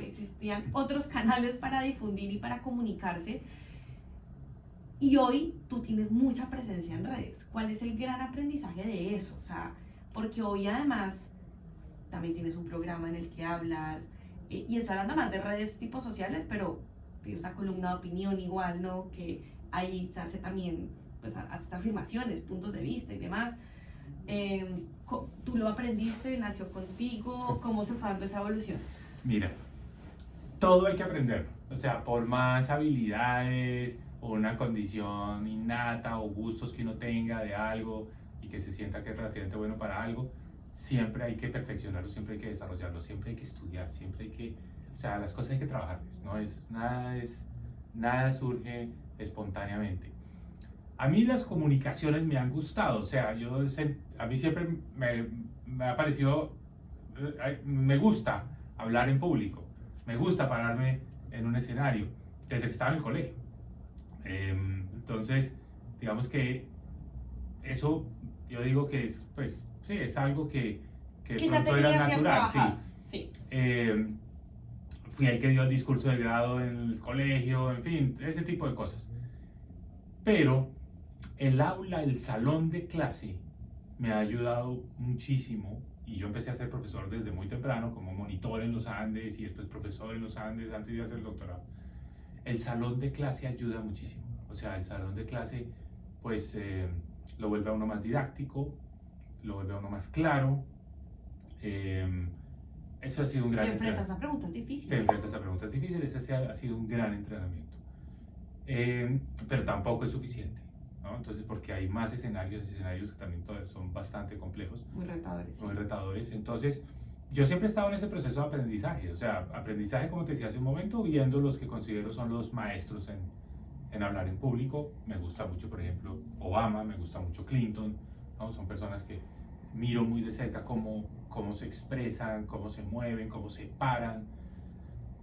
Existían otros canales para difundir y para comunicarse. Y hoy tú tienes mucha presencia en redes. ¿Cuál es el gran aprendizaje de eso? O sea, porque hoy además también tienes un programa en el que hablas, y estoy hablando más de redes tipo sociales, pero tienes la columna de opinión igual, ¿no? Que ahí se hace también, pues, haces afirmaciones, puntos de vista y demás. ¿Tú lo aprendiste? ¿Nació contigo? ¿Cómo se fue dando esa evolución? mira, todo hay que aprenderlo. O sea, por más habilidades o una condición innata o gustos que uno tenga de algo y que se sienta que es relativamente bueno para algo, siempre hay que perfeccionarlo, siempre hay que desarrollarlo, siempre hay que estudiar, siempre hay que, o sea, las cosas hay que trabajarlas, nada surge espontáneamente. A mí las comunicaciones me han gustado, o sea, a mí siempre me ha parecido, me gusta hablar en público, me gusta pararme en un escenario, desde que estaba en el colegio. Entonces, digamos que eso, yo digo que es, pues, sí, es algo que de Que ya pronto tenías era ya natural, sí. trabajado. Sí. Fui el que dio el discurso de grado en el colegio, en fin, ese tipo de cosas. Pero el aula, el salón de clase, me ha ayudado muchísimo. Y yo empecé a ser profesor desde muy temprano, como monitor en los Andes y después profesor en los Andes antes de hacer el doctorado. El salón de clase ayuda muchísimo. O sea, el salón de clase, pues, lo vuelve a uno más didáctico, lo vuelve a uno más claro. Eso ha sido un gran Te enfrentas entrenamiento. a preguntas difíciles. Te enfrentas a preguntas difíciles, ese ha sido un gran entrenamiento. Pero tampoco es suficiente, ¿no? Entonces, porque hay más escenarios que también son bastante complejos, Muy retadores. muy retadores. Entonces, yo siempre he estado en ese proceso de aprendizaje, o sea, aprendizaje, como te decía hace un momento, viendo los que considero son los maestros en hablar en público. Me gusta mucho, por ejemplo, Obama, me gusta mucho Clinton, ¿no? Son personas que miro muy de cerca cómo se expresan, cómo se mueven, cómo se paran.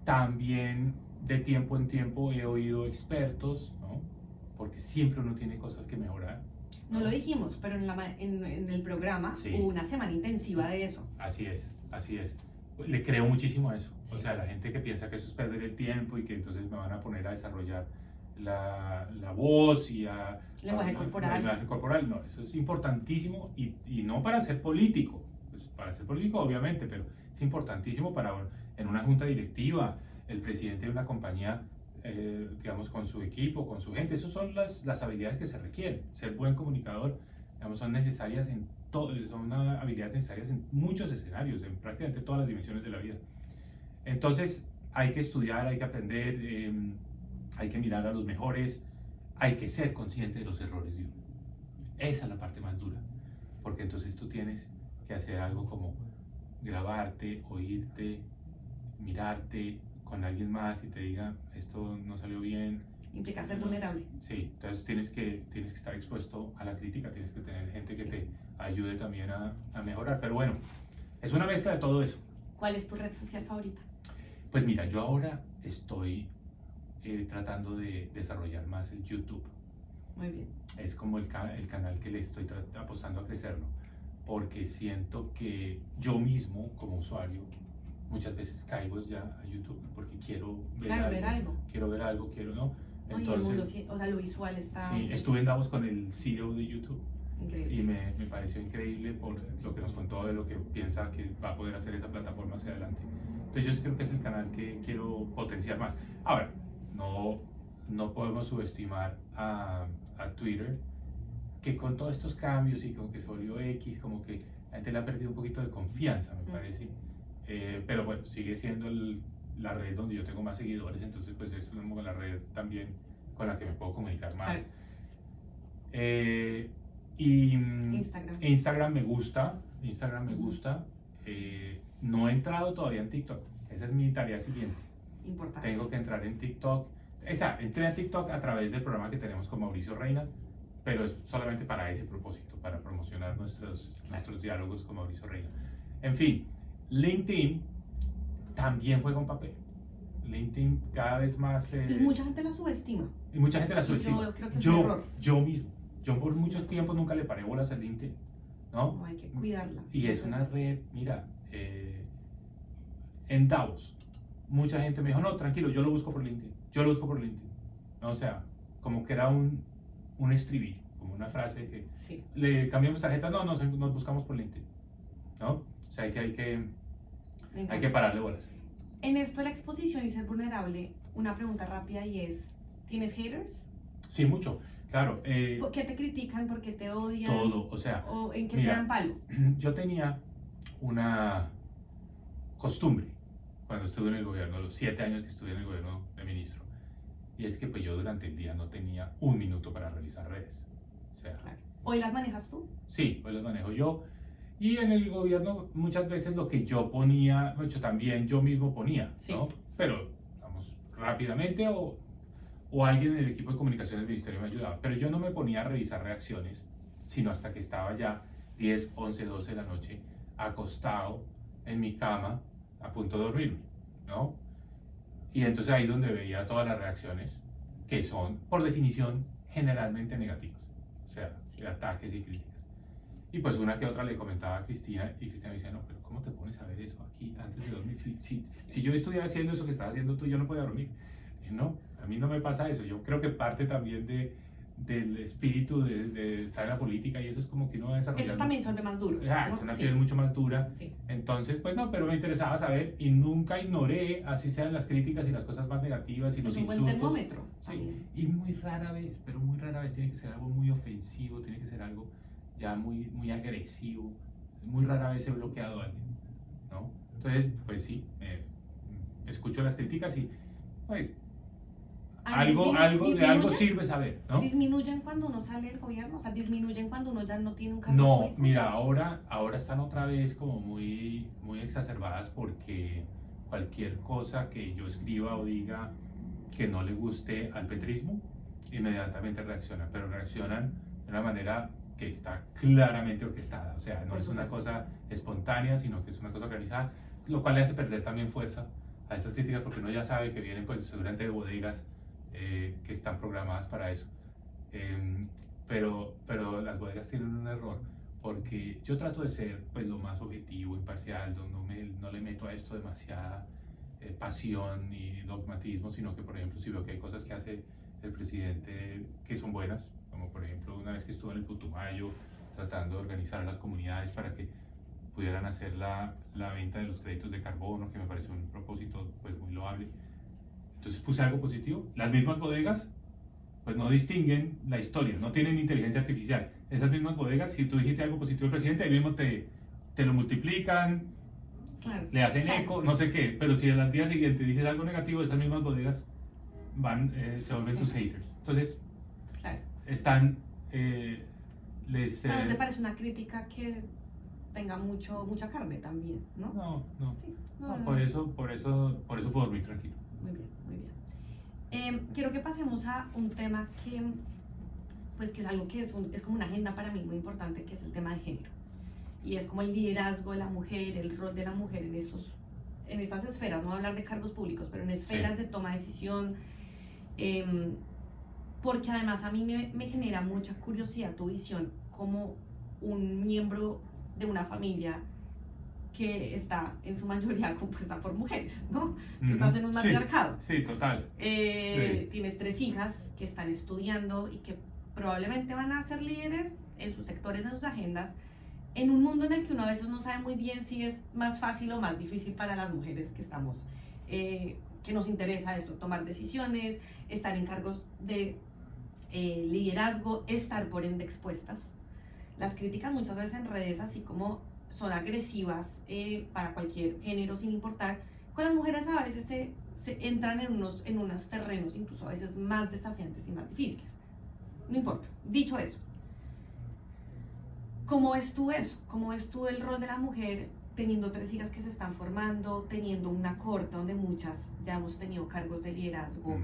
También de tiempo en tiempo he oído expertos, ¿no? Porque siempre uno tiene cosas que mejorar. No lo dijimos, pero en el programa Sí. hubo una semana intensiva de eso. Así es, así es. le creo muchísimo a eso. Sí. O sea, la gente que piensa que eso es perder el tiempo y que entonces me van a poner a desarrollar la voz y Lenguaje corporal. lenguaje corporal, no, eso es importantísimo y no para ser político, pues para ser político obviamente, pero es importantísimo para en una junta directiva, el presidente de una compañía, digamos, con su equipo, con su gente, esas son las habilidades que se requieren. Ser buen comunicador, digamos, son necesarias son habilidades necesarias en muchos escenarios, en prácticamente todas las dimensiones de la vida. Entonces, hay que estudiar, hay que aprender, hay que mirar a los mejores, hay que ser consciente de los errores de uno. Esa es la parte más dura, porque entonces tú tienes que hacer algo como grabarte, oírte, mirarte con alguien más y te diga, esto no salió bien. Implica ser vulnerable. Sí, entonces tienes que estar expuesto a la crítica, tienes que tener gente que te ayude también a mejorar. Pero bueno, es una mezcla de todo eso. ¿Cuál es tu red social favorita? Pues mira, yo ahora estoy tratando de desarrollar más el YouTube. Muy bien. Es como el canal que le estoy apostando a crecerlo, porque siento que yo mismo como usuario muchas veces caigo ya a YouTube porque quiero ver algo, quiero no. No, y el mundo, o sea, lo visual está... Sí, estuve en Davos con el CEO de YouTube. Increíble. Y me pareció increíble por lo que nos contó de lo que piensa que va a poder hacer esa plataforma hacia adelante. Entonces yo creo que es el canal que quiero potenciar más. Ahora, no podemos subestimar a Twitter, que con todos estos cambios y con que se volvió X, como que la gente le ha perdido un poquito de confianza, me parece. Pero bueno, sigue siendo la red donde yo tengo más seguidores, entonces pues es como la red también con la que me puedo comunicar más. Y Instagram me gusta, no he entrado todavía en TikTok, esa es mi tarea siguiente. Importante. Tengo que entrar en TikTok, entré a TikTok a través del programa que tenemos con Mauricio Reina, pero es solamente para ese propósito, para promocionar nuestros diálogos con Mauricio Reina. En fin, LinkedIn también juega un papel. LinkedIn cada vez más... y mucha gente la subestima. Yo creo que es un error. Yo mismo. Yo por mucho tiempo nunca le paré bolas a LinkedIn, ¿no? No, hay que cuidarla. Y es una red, mira, en Davos, mucha gente me dijo, no, tranquilo, yo lo busco por LinkedIn. ¿No? O sea, como que era un estribillo, como una frase que le cambiamos tarjetas, no, nos buscamos por LinkedIn, ¿no? O sea, hay que pararle bolas. En esto de la exposición y ser vulnerable, una pregunta rápida y es, ¿tienes haters? Sí, mucho. Claro. ¿Por qué te critican? ¿Por qué te odian? Todo, o sea... ¿O en qué te dan palo? Yo tenía una costumbre cuando estuve en el gobierno, los 7 años que estuve en el gobierno de ministro, y es que pues yo durante el día no tenía un minuto para revisar redes. O sea, ¿Hoy las manejas tú? Sí, hoy las manejo yo. Y en el gobierno muchas veces lo que yo ponía, de hecho también yo mismo ponía, ¿no? Pero, vamos, rápidamente o alguien en el equipo de comunicación del ministerio me ayudaba. Pero yo no me ponía a revisar reacciones, sino hasta que estaba ya 10, 11, 12 de la noche, acostado en mi cama, a punto de dormirme, ¿no? Y entonces ahí es donde veía todas las reacciones, que son, por definición, generalmente negativas. O sea, ataques y críticas. Y pues una que otra le comentaba a Cristina, y Cristina me decía, no, pero ¿cómo te pones a ver eso aquí antes de dormir? Si yo estuviera haciendo eso que estás haciendo tú, yo no podía dormir. Dije, no, a mí no me pasa eso. Yo creo que parte también del espíritu de estar en la política y eso es como que uno va desarrollando. Eso también se vuelve más duro. Es una piel mucho más dura. Entonces, pues no, pero me interesaba saber y nunca ignoré, así sean las críticas y las cosas más negativas y los insultos. Es un buen termómetro. Sí, y muy rara vez, pero muy rara vez tiene que ser algo muy ofensivo, tiene que ser algo ya muy, muy agresivo. Muy rara vez he bloqueado a alguien, ¿no? Entonces, pues sí, escucho las críticas y pues algo sirve saber, ¿no? ¿Disminuyen cuando uno sale del gobierno? O sea, ¿disminuyen cuando uno ya no tiene un cargo No, público? mira, ahora están otra vez como muy, muy exacerbadas porque cualquier cosa que yo escriba o diga que no le guste al petrismo, inmediatamente reaccionan, pero reaccionan de una manera que está claramente orquestada, o sea, no es una cosa espontánea, sino que es una cosa organizada, lo cual le hace perder también fuerza a estas críticas porque uno ya sabe que vienen pues seguramente de bodegas que están programadas para eso. Pero las bodegas tienen un error porque yo trato de ser pues lo más objetivo, imparcial, no le meto a esto demasiada pasión y dogmatismo, sino que por ejemplo si veo que hay cosas que hace el presidente que son buenas, como por ejemplo una vez que estuvo en el Putumayo tratando de organizar a las comunidades para que pudieran hacer la venta de los créditos de carbono, que me pareció un propósito pues muy loable. Entonces puse algo positivo. Las mismas bodegas pues no distinguen la historia, no tienen inteligencia artificial. Esas mismas bodegas, si tú dijiste algo positivo al presidente, ahí mismo te lo multiplican, Claro, le hacen claro. eco, no sé qué, pero si al día siguiente dices algo negativo, esas mismas bodegas se vuelven tus haters. Entonces, Claro. están, O sea, ¿no te parece una crítica que tenga mucha carne también, no? no, Sí, no, por eso puedo dormir tranquilo. Muy bien, muy bien. Quiero que pasemos a un tema que es algo que es como una agenda para mí muy importante, que es el tema de género. Y es como el liderazgo de la mujer, el rol de la mujer en estas esferas, no voy a hablar de cargos públicos, pero en esferas Sí. de toma de decisión. Porque además a mí me genera mucha curiosidad tu visión como un miembro de una familia que está en su mayoría compuesta por mujeres, ¿no? Tú estás en un matriarcado. Sí, total. Sí. Tienes 3 hijas que están estudiando y que probablemente van a ser líderes en sus sectores, en sus agendas, en un mundo en el que uno a veces no sabe muy bien si es más fácil o más difícil para las mujeres que estamos, que nos interesa esto, tomar decisiones, estar en cargos de liderazgo, estar por ende expuestas. Las críticas muchas veces en redes, así como son agresivas para cualquier género sin importar, con las mujeres a veces se entran en unos terrenos incluso a veces más desafiantes y más difíciles. No importa. Dicho eso, ¿cómo ves tú eso? ¿Cómo ves tú el rol de la mujer teniendo 3 hijas que se están formando, teniendo una corte donde muchas ya hemos tenido cargos de liderazgo?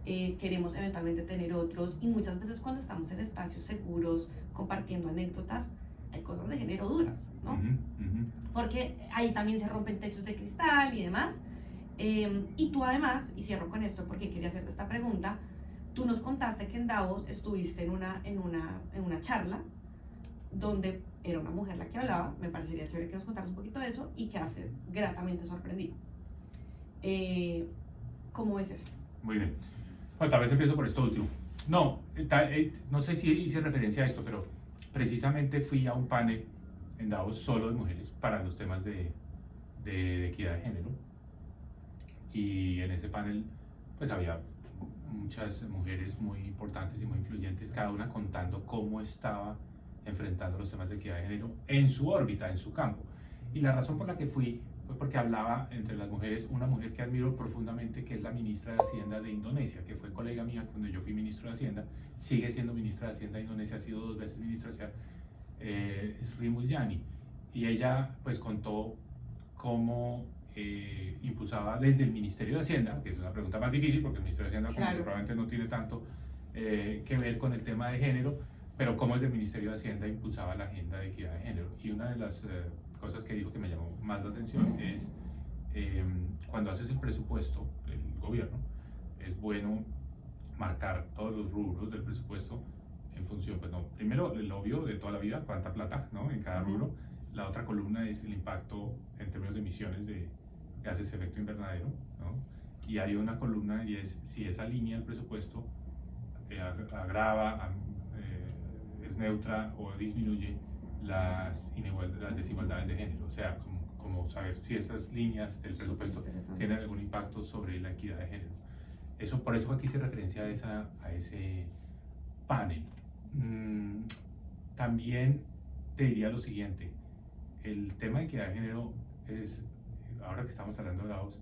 Queremos eventualmente tener otros, y muchas veces cuando estamos en espacios seguros compartiendo anécdotas hay cosas de género duras, ¿no? Porque ahí también se rompen techos de cristal y demás. Y tú además, y cierro con esto porque quería hacerte esta pregunta, tú nos contaste que en Davos estuviste en una charla donde era una mujer la que hablaba. Me parecería chévere que nos contaras un poquito de eso y que hace gratamente sorprendido. ¿Cómo ves eso? Muy bien. Bueno, tal vez empiezo por esto último. No sé si hice referencia a esto, pero precisamente fui a un panel en Davos solo de mujeres para los temas de equidad de género. Y en ese panel pues había muchas mujeres muy importantes y muy influyentes, cada una contando cómo estaba enfrentando los temas de equidad de género en su órbita, en su campo. Y la razón por la que fui fue porque hablaba entre las mujeres una mujer que admiro profundamente, que es la ministra de Hacienda de Indonesia, que fue colega mía cuando yo fui ministro de Hacienda, sigue siendo ministra de Hacienda de Indonesia, ha sido 2 veces ministra de Hacienda, Sri Mulyani. Y ella pues contó cómo impulsaba desde el Ministerio de Hacienda, que es una pregunta más difícil porque el Ministerio de Hacienda Claro, probablemente no tiene tanto que ver con el tema de género, pero cómo desde el Ministerio de Hacienda impulsaba la agenda de equidad de género. Y una de las cosas que dijo que me llamó más la atención es cuando haces el presupuesto del gobierno, es bueno marcar todos los rubros del presupuesto en función, pues no, primero el obvio de toda la vida, cuánta plata, ¿no?, en cada rubro. La otra columna es el impacto en términos de emisiones de gases de efecto invernadero, ¿no? Y hay una columna y es si esa línea del presupuesto agrava, es neutra o disminuye las desigualdades de género, o sea, como saber si esas líneas del presupuesto tienen algún impacto sobre la equidad de género. Por eso aquí se referencia a ese panel. También te diría lo siguiente, el tema de equidad de género es, ahora que estamos hablando de Davos,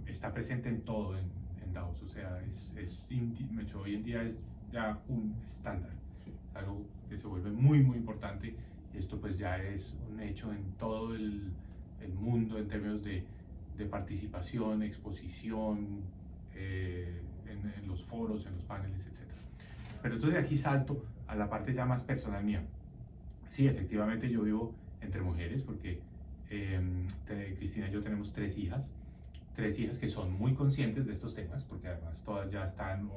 está presente en todo en Davos, o sea, hoy en día es ya un estándar, sí. Algo que se vuelve muy muy importante, y esto pues ya es un hecho en todo el mundo en términos de participación, exposición, en los foros, en los paneles, etc. Pero entonces de aquí salto a la parte ya más personal mía. Sí, efectivamente yo vivo entre mujeres porque Cristina y yo tenemos 3 hijas que son muy conscientes de estos temas, porque además todas ya están,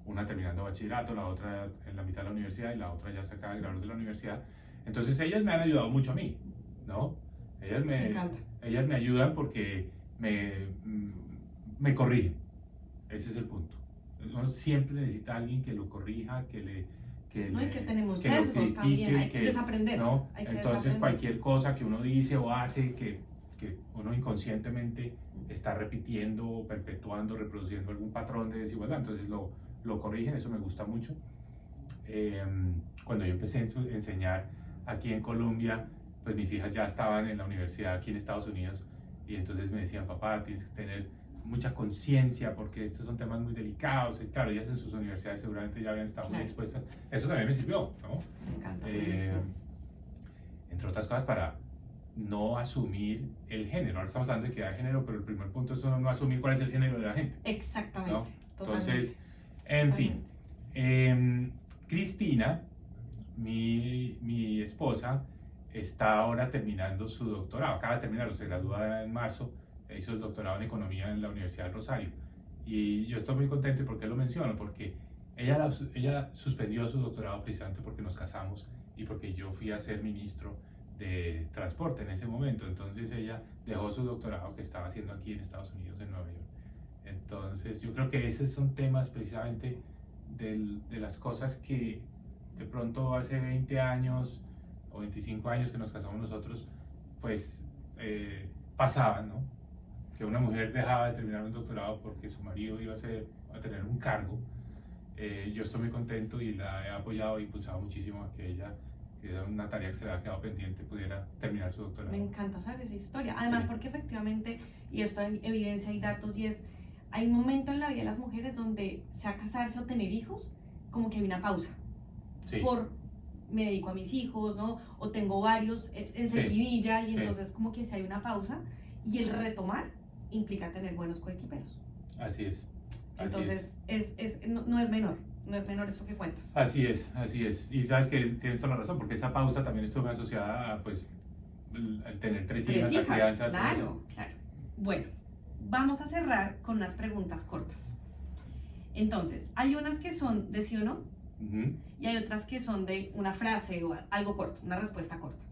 una terminando bachillerato, la otra en la mitad de la universidad y la otra ya se acaba de graduar de la universidad. Entonces ellas me han ayudado mucho a mí, ¿no? Me encanta. Ellas me ayudan porque me corrigen. Ese es el punto. Uno siempre necesita a alguien que lo corrija, No, y que tenemos que lo sesgos también, hay que que- desaprender. ¿no? Hay que Entonces desaprender. cualquier cosa que uno dice o hace que uno inconscientemente está repitiendo, perpetuando, reproduciendo algún patrón de desigualdad, entonces lo corrigen, eso me gusta mucho. Cuando yo empecé a enseñar aquí en Colombia, pues mis hijas ya estaban en la universidad aquí en Estados Unidos y entonces me decían, papá, tienes que tener mucha conciencia porque estos son temas muy delicados y claro, ellas en sus universidades seguramente ya habían estado muy expuestas. Eso también me sirvió, ¿no? Me encanta. Entre otras cosas para no asumir el género. Ahora estamos hablando de equidad de género, pero el primer punto es no asumir cuál es el género de la gente. Exactamente. ¿No? Totalmente. Entonces, en fin, Cristina, mi esposa, está ahora terminando su doctorado, acaba de terminarlo, se gradúa en marzo, hizo el doctorado en economía en la Universidad del Rosario. Y yo estoy muy contento. ¿Y por qué lo menciono? Porque ella suspendió su doctorado precisamente porque nos casamos y porque yo fui a ser ministro de transporte en ese momento. Entonces ella dejó su doctorado que estaba haciendo aquí en Estados Unidos, en Nueva York. Entonces yo creo que esos son temas precisamente de las cosas que de pronto hace 20 años o 25 años que nos casamos nosotros, pues pasaban, ¿no? Que una mujer dejaba de terminar un doctorado porque su marido iba a tener un cargo. Yo estoy muy contento y la he apoyado e impulsado muchísimo a que ella, que era una tarea que se le había quedado pendiente, pudiera terminar su doctorado. Me encanta saber esa historia. Además, Sí. porque efectivamente, y esto hay evidencia y datos, y es, hay un momento en la vida de las mujeres donde sea casarse o tener hijos, como que hay una pausa. Sí. Me dedico a mis hijos, ¿no? O tengo varios en Sí. seguidilla, y Sí. entonces como que si hay una pausa, y el retomar implica tener buenos coequiperos. Así es. Entonces, no es menor, no es menor eso que cuentas. Así es, así es. Y sabes que tienes toda la razón, porque esa pausa también estuvo asociada a, pues, el tener tres hijas, la Hijas, crianza. todo claro, eso. claro. Bueno, vamos a cerrar con unas preguntas cortas. Entonces, hay unas que son de sí o no, Ujú. y hay otras que son de una frase o algo corto, una respuesta corta.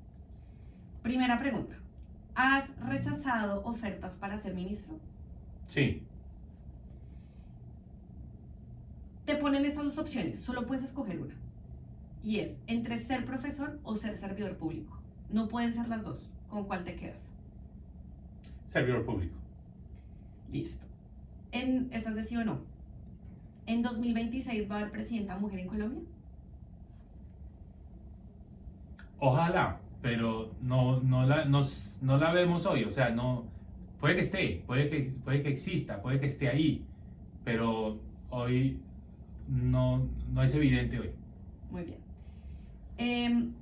Primera pregunta. ¿Has rechazado ofertas para ser ministro? Sí, Te ponen estas dos opciones, solo puedes escoger una. Y es entre ser profesor o ser servidor público. No pueden ser las dos. ¿Con cuál te quedas? servidor público. Listo. ¿Esta es de sí o no? ¿En 2026 va a haber presidenta mujer en Colombia? Ojalá, pero no la vemos hoy. O sea, no, puede que esté, puede que exista, puede que esté ahí, pero hoy no es evidente hoy. Muy bien.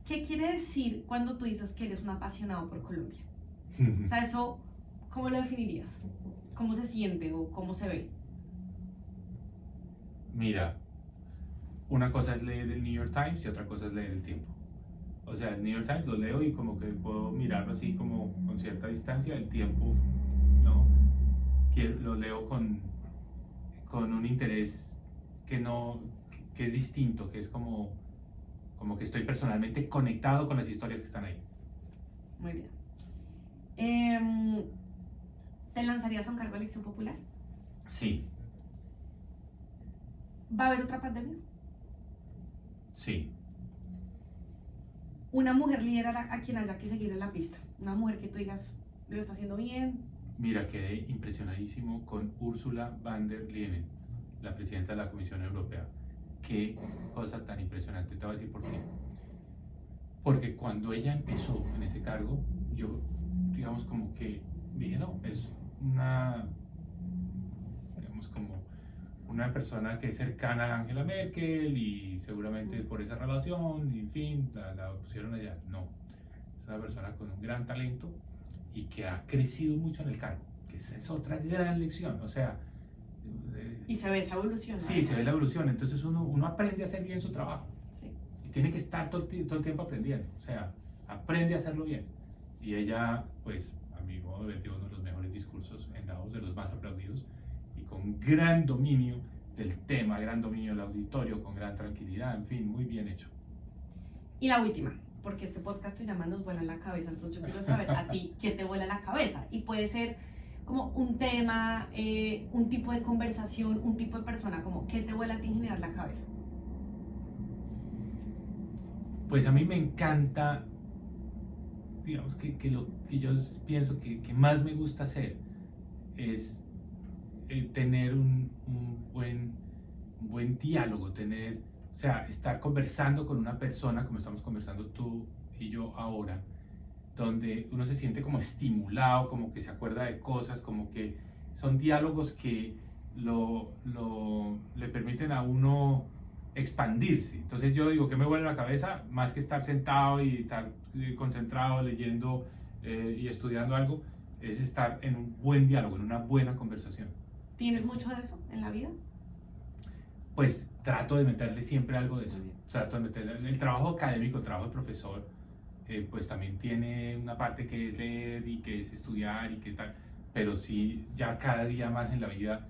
¿Qué quiere decir cuando tú dices que eres un apasionado por Colombia? O sea, eso, ¿cómo lo definirías? ¿Cómo se siente o cómo se ve? Mira, una cosa es leer el New York Times y otra cosa es leer el Tiempo. O sea, el New York Times lo leo y como que puedo mirarlo así como con cierta distancia. El Tiempo, ¿no? Lo leo con un interés que es distinto, que es como que estoy personalmente conectado con las historias que están ahí. Muy bien. ¿Te lanzarías a un cargo de elección popular? Sí, ¿Va a haber otra pandemia? sí. Una mujer líder a quien haya que seguir en la pista. Una mujer que tú digas, lo está haciendo bien. Mira, quedé impresionadísimo con Ursula von der Leyen, la presidenta de la Comisión Europea. Qué cosa tan impresionante. Te voy a decir por qué. Porque cuando ella empezó en ese cargo, yo, digamos, como que dije, no, es digamos, como una persona que es cercana a Angela Merkel y seguramente por esa relación, en fin, la pusieron allá. No, es una persona con un gran talento y que ha crecido mucho en el cargo, que esa es otra gran lección. O sea, Y se ve esa evolución. sí, se ve la evolución. Entonces uno aprende a hacer bien su trabajo. Sí. Y tiene que estar todo el tiempo aprendiendo. O sea, aprende a hacerlo bien. Y ella, pues, a mi modo de ver, dio uno de los mejores discursos en Davos, de los más aplaudidos, y con gran dominio del tema, gran dominio del auditorio, con gran tranquilidad, en fin, muy bien hecho. Y la última, porque este podcast se llama Nos vuela la cabeza, entonces yo quiero saber a ti qué te vuela la cabeza. Y puede ser como un tema, un tipo de conversación, un tipo de persona, como qué te vuela a ti en general la cabeza. Pues a mí me encanta, digamos que lo que yo pienso que más me gusta hacer es tener un buen diálogo, o sea, estar conversando con una persona como estamos conversando tú y yo ahora, donde uno se siente como estimulado, como que se acuerda de cosas, como que son diálogos que le permiten a uno expandirse. Entonces yo digo, ¿qué me vuelve la cabeza? Más que estar sentado y estar concentrado leyendo y estudiando algo, es estar en un buen diálogo, en una buena conversación. ¿Tienes mucho de eso en la vida? Pues trato de meterle siempre algo de eso. Trato de meterle el trabajo académico, el trabajo de profesor, pues también tiene una parte que es leer y que es estudiar y que tal, pero sí, ya cada día más en la vida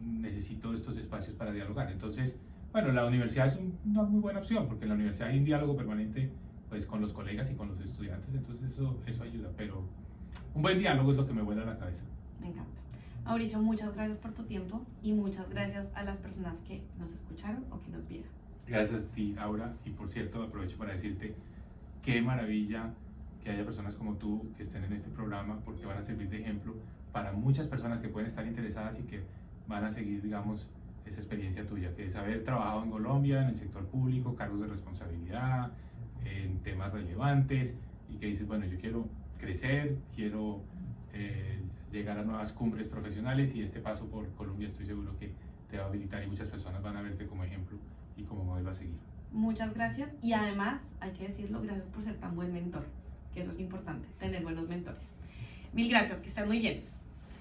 necesito estos espacios para dialogar. Entonces, bueno, la universidad es una muy buena opción, porque en la universidad hay un diálogo permanente pues, con los colegas y con los estudiantes, entonces eso ayuda, pero un buen diálogo es lo que me vuela la cabeza. Me encanta. Mauricio, muchas gracias por tu tiempo y muchas gracias a las personas que nos escucharon o que nos vieron. Gracias a ti, Aura, y por cierto aprovecho para decirte qué maravilla que haya personas como tú que estén en este programa, porque van a servir de ejemplo para muchas personas que pueden estar interesadas y que van a seguir, digamos, esa experiencia tuya, que es haber trabajado en Colombia, en el sector público, cargos de responsabilidad, en temas relevantes, y que dices, bueno, yo quiero crecer, quiero llegar a nuevas cumbres profesionales, y este paso por Colombia estoy seguro que te va a habilitar y muchas personas van a verte como ejemplo y como modelo a seguir. Muchas gracias, y además, hay que decirlo, gracias por ser tan buen mentor, que eso es importante, tener buenos mentores. Mil gracias, que estén muy bien.